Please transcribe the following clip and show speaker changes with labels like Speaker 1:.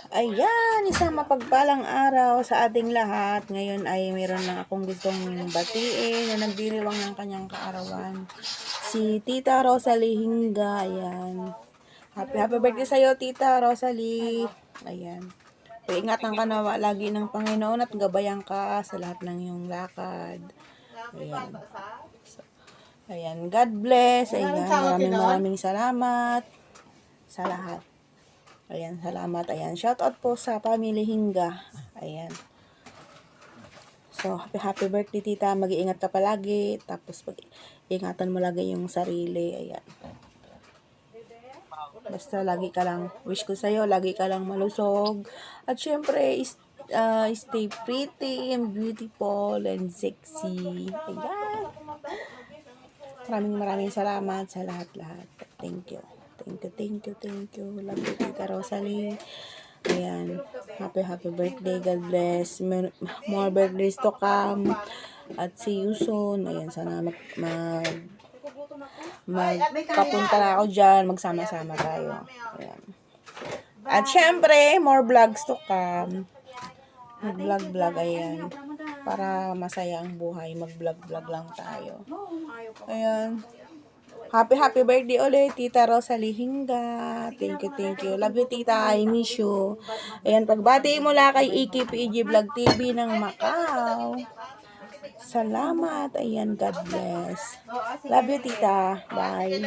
Speaker 1: Ayan, isang mapagpalang araw sa ating lahat. Ngayon ay meron na akong gustong batiin na nagdiriwang ng kanyang kaarawan. Si Tita Rosalie Hinga, ayan. Happy birthday sa'yo, Tita Rosalie. Ayan. Ingatan ka na lagi ng Panginoon at gabayan ka sa lahat ng iyong lakad. Ayan. Ayan, God bless. Ayan, maraming salamat sa lahat. Ayan, salamat. Ayan, shout out po sa family Hinga. Ayan. So, happy birthday, tita. Mag-iingat ka palagi. Tapos, ingatan mo lagi yung sarili. Ayan. Basta lagi ka lang, wish ko sa'yo, lagi ka lang malusog. At syempre, stay pretty and beautiful and sexy. Ayan. Maraming salamat sa lahat-lahat. Thank you. Thank you. Love you, Tita Rosalie. Ayan. Happy birthday. God bless. More birthdays to come. At see you soon. Ayan, sana magpapunta na ako dyan. Magsama-sama tayo. Ayan. At syempre, more vlogs to come. Mag-vlog. Ayan. Para masaya ang buhay. Mag-vlog lang tayo. Ayan. Happy birthday ulit, Tita Rosalie Hinga. Thank you. Love you, Tita. I miss you. Ayan, pagbati mula kay Iki PG Vlog TV ng Macau. Salamat. Ayan, God bless. Love you, Tita. Bye.